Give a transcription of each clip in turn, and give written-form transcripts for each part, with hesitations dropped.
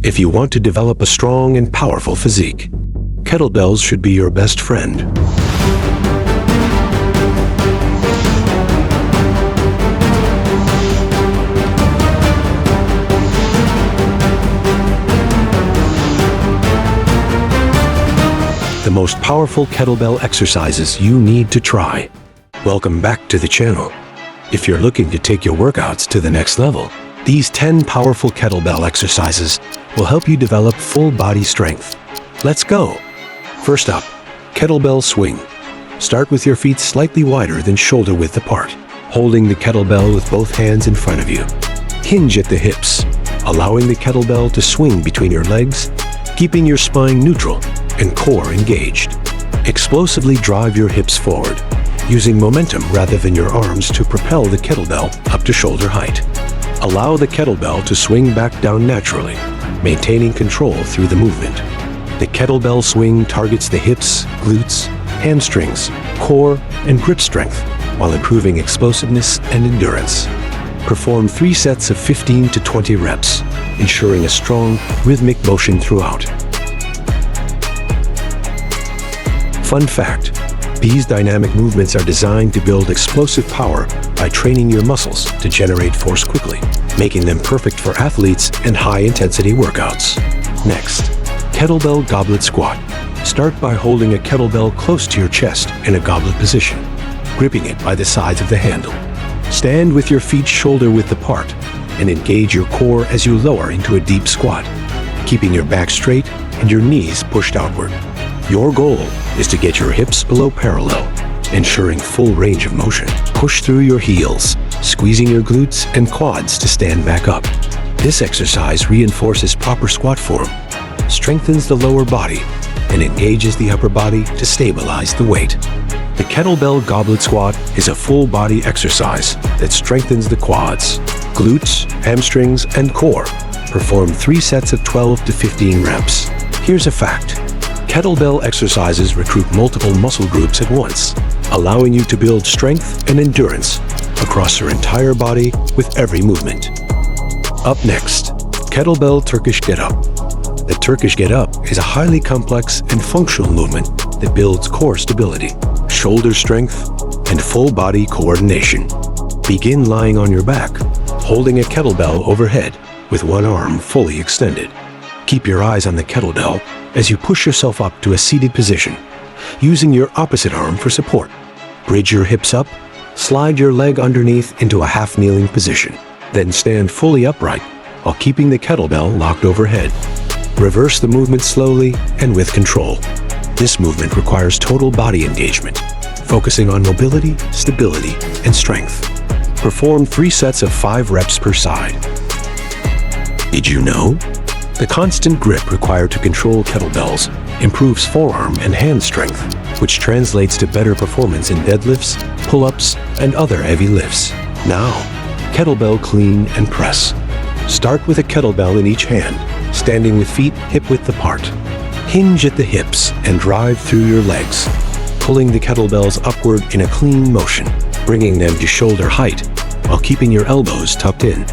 If you want to develop a strong and powerful physique, kettlebells should be your best friend. The most powerful kettlebell exercises you need to try. Welcome back to the channel. If you're looking to take your workouts to the next level, these 10 powerful kettlebell exercises will help you develop full body strength. Let's go! First up, Kettlebell Swing. Start with your feet slightly wider than shoulder width apart, holding the kettlebell with both hands in front of you. Hinge at the hips, allowing the kettlebell to swing between your legs, keeping your spine neutral and core engaged. Explosively drive your hips forward, using momentum rather than your arms to propel the kettlebell up to shoulder height. Allow the kettlebell to swing back down naturally, maintaining control through the movement. The kettlebell swing targets the hips, glutes, hamstrings, core, and grip strength while improving explosiveness and endurance. Perform 3 sets of 15 to 20 reps, ensuring a strong, rhythmic motion throughout. Fun fact: these dynamic movements are designed to build explosive power by training your muscles to generate force quickly, making them perfect for athletes and high-intensity workouts. Next, Kettlebell Goblet Squat. Start by holding a kettlebell close to your chest in a goblet position, gripping it by the sides of the handle. Stand with your feet shoulder-width apart and engage your core as you lower into a deep squat, keeping your back straight and your knees pushed outward. Your goal is to get your hips below parallel, ensuring full range of motion. Push through your heels, squeezing your glutes and quads to stand back up. This exercise reinforces proper squat form, strengthens the lower body, and engages the upper body to stabilize the weight. The Kettlebell Goblet Squat is a full body exercise that strengthens the quads, glutes, hamstrings, and core. Perform 3 sets of 12 to 15 reps. Here's a fact: kettlebell exercises recruit multiple muscle groups at once, allowing you to build strength and endurance across your entire body with every movement. Up next, Kettlebell Turkish Get-Up. The Turkish Get-Up is a highly complex and functional movement that builds core stability, shoulder strength, and full body coordination. Begin lying on your back, holding a kettlebell overhead with one arm fully extended. Keep your eyes on the kettlebell as you push yourself up to a seated position, using your opposite arm for support. Bridge your hips up, slide your leg underneath into a half-kneeling position, then stand fully upright while keeping the kettlebell locked overhead. Reverse the movement slowly and with control. This movement requires total body engagement, focusing on mobility, stability, and strength. Perform 3 sets of 5 reps per side. Did you know? The constant grip required to control kettlebells improves forearm and hand strength, which translates to better performance in deadlifts, pull-ups, and other heavy lifts. Now, kettlebell clean and press. Start with a kettlebell in each hand, standing with feet hip-width apart. Hinge at the hips and drive through your legs, pulling the kettlebells upward in a clean motion, bringing them to shoulder height while keeping your elbows tucked in.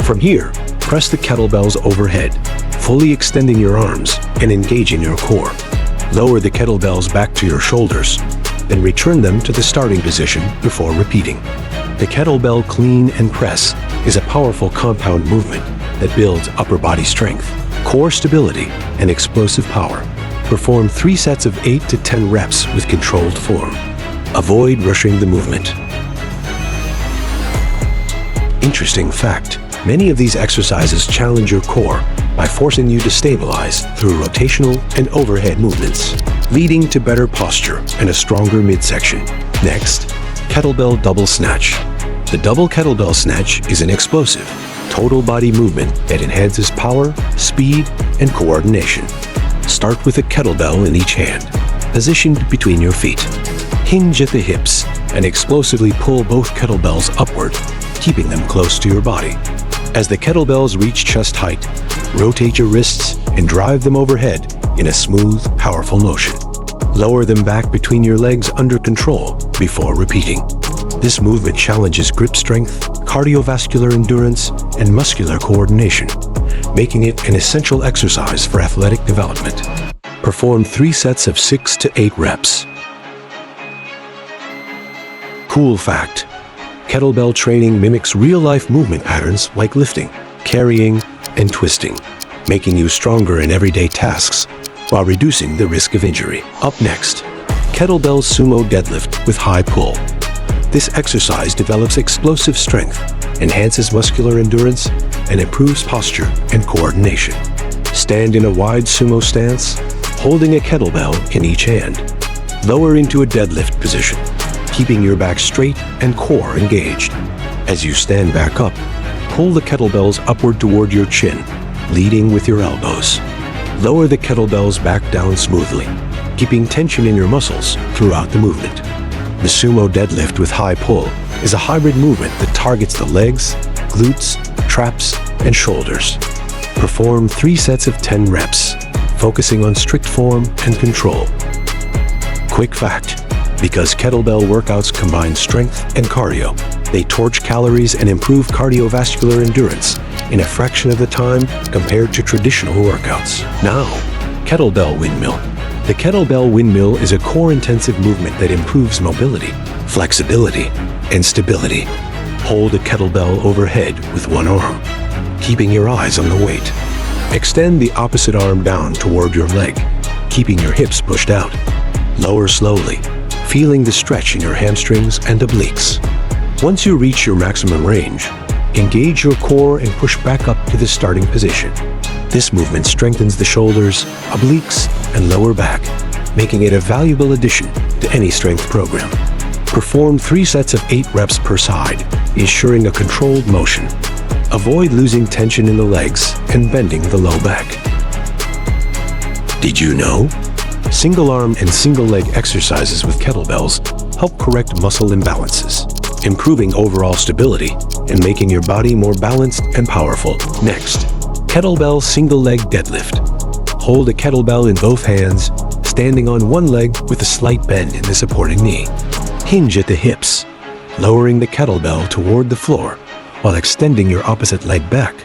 From here, press the kettlebells overhead, fully extending your arms and engaging your core. Lower the kettlebells back to your shoulders, then return them to the starting position before repeating. The kettlebell clean and press is a powerful compound movement that builds upper body strength, core stability, and explosive power. Perform 3 sets of 8 to 10 reps with controlled form. Avoid rushing the movement. Interesting fact: many of these exercises challenge your core by forcing you to stabilize through rotational and overhead movements, leading to better posture and a stronger midsection. Next, Kettlebell Double Snatch. The double kettlebell snatch is an explosive, total body movement that enhances power, speed, and coordination. Start with a kettlebell in each hand, positioned between your feet. Hinge at the hips and explosively pull both kettlebells upward, keeping them close to your body. As the kettlebells reach chest height, rotate your wrists and drive them overhead in a smooth, powerful motion. Lower them back between your legs under control before repeating. This movement challenges grip strength, cardiovascular endurance, and muscular coordination, making it an essential exercise for athletic development. Perform 3 sets of 6 to 8 reps. Cool fact: kettlebell training mimics real-life movement patterns like lifting, carrying, and twisting, making you stronger in everyday tasks while reducing the risk of injury. Up next, Kettlebell Sumo Deadlift with high pull. This exercise develops explosive strength, enhances muscular endurance, and improves posture and coordination. Stand in a wide sumo stance, holding a kettlebell in each hand. Lower into a deadlift position, keeping your back straight and core engaged. As you stand back up, pull the kettlebells upward toward your chin, leading with your elbows. Lower the kettlebells back down smoothly, keeping tension in your muscles throughout the movement. The sumo deadlift with high pull is a hybrid movement that targets the legs, glutes, traps, and shoulders. Perform 3 sets of 10 reps, focusing on strict form and control. Quick fact: because kettlebell workouts combine strength and cardio, they torch calories and improve cardiovascular endurance in a fraction of the time compared to traditional workouts. Now, Kettlebell Windmill. The Kettlebell Windmill is a core-intensive movement that improves mobility, flexibility, and stability. Hold a kettlebell overhead with one arm, keeping your eyes on the weight. Extend the opposite arm down toward your leg, keeping your hips pushed out. Lower slowly, feeling the stretch in your hamstrings and obliques. Once you reach your maximum range, engage your core and push back up to the starting position. This movement strengthens the shoulders, obliques, and lower back, making it a valuable addition to any strength program. Perform 3 sets of 8 reps per side, ensuring a controlled motion. Avoid losing tension in the legs and bending the low back. Did you know? Single arm and single leg exercises with kettlebells help correct muscle imbalances, improving overall stability and making your body more balanced and powerful. Next, kettlebell single leg deadlift. Hold a kettlebell in both hands, standing on one leg with a slight bend in the supporting knee. Hinge at the hips, lowering the kettlebell toward the floor while extending your opposite leg back,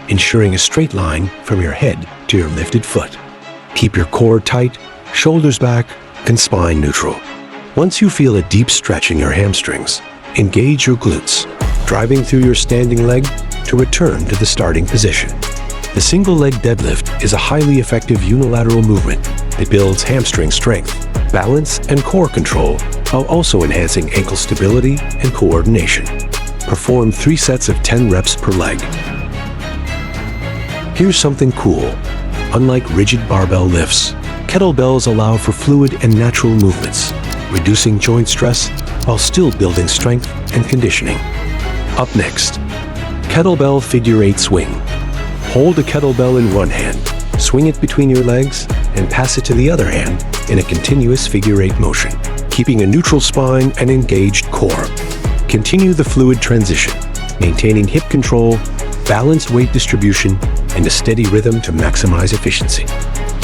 ensuring a straight line from your head to your lifted foot. Keep your core tight, shoulders back, and spine neutral. Once you feel a deep stretch in your hamstrings, engage your glutes, driving through your standing leg to return to the starting position. The single leg deadlift is a highly effective unilateral movement that builds hamstring strength, balance, and core control while also enhancing ankle stability and coordination. Perform 3 sets of 10 reps per leg. Here's something cool. Unlike rigid barbell lifts, kettlebells allow for fluid and natural movements, reducing joint stress while still building strength and conditioning. Up next, Kettlebell Figure 8 Swing. Hold a kettlebell in one hand, swing it between your legs, and pass it to the other hand in a continuous figure 8 motion, keeping a neutral spine and engaged core. Continue the fluid transition, maintaining hip control, balanced weight distribution, and a steady rhythm to maximize efficiency.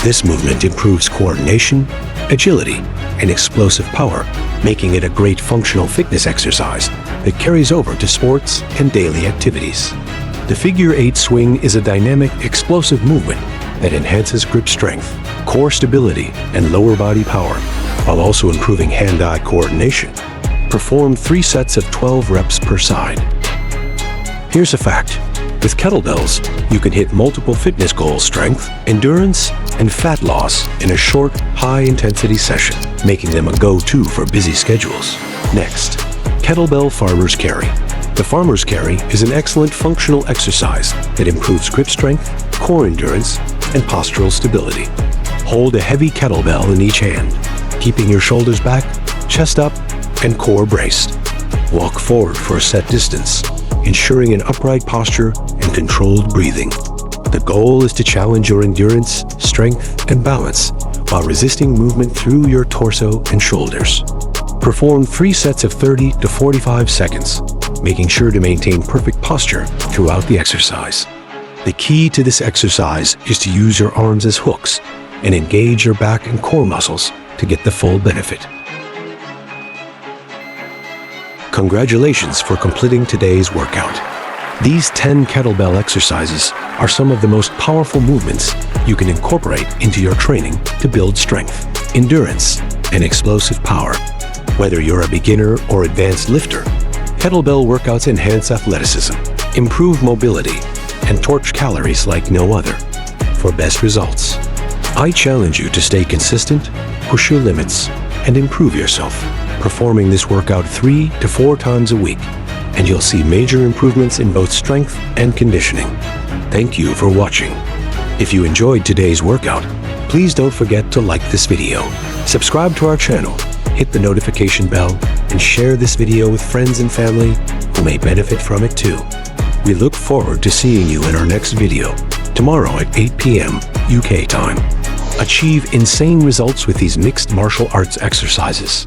This movement improves coordination, agility, and explosive power, making it a great functional fitness exercise that carries over to sports and daily activities. The figure 8 swing is a dynamic, explosive movement that enhances grip strength, core stability, and lower body power, while also improving hand-eye coordination. Perform 3 sets of 12 reps per side. Here's a fact. With kettlebells, you can hit multiple fitness goals: strength, endurance, and fat loss in a short, high-intensity session, making them a go-to for busy schedules. Next, Kettlebell Farmer's Carry. The Farmer's Carry is an excellent functional exercise that improves grip strength, core endurance, and postural stability. Hold a heavy kettlebell in each hand, keeping your shoulders back, chest up, and core braced. Walk forward for a set distance, ensuring an upright posture and controlled breathing. The goal is to challenge your endurance, strength, and balance while resisting movement through your torso and shoulders. Perform 3 sets of 30 to 45 seconds, making sure to maintain perfect posture throughout the exercise. The key to this exercise is to use your arms as hooks and engage your back and core muscles to get the full benefit. Congratulations for completing today's workout. These 10 kettlebell exercises are some of the most powerful movements you can incorporate into your training to build strength, endurance, and explosive power. Whether you're a beginner or advanced lifter, kettlebell workouts enhance athleticism, improve mobility, and torch calories like no other. For best results, I challenge you to stay consistent, push your limits, and improve yourself, performing this workout 3 to 4 times a week, and you'll see major improvements in both strength and conditioning. Thank you for watching. If you enjoyed today's workout, please don't forget to like this video, subscribe to our channel, hit the notification bell, and share this video with friends and family who may benefit from it too. We look forward to seeing you in our next video, tomorrow at 8 p.m. UK time. Achieve insane results with these mixed martial arts exercises.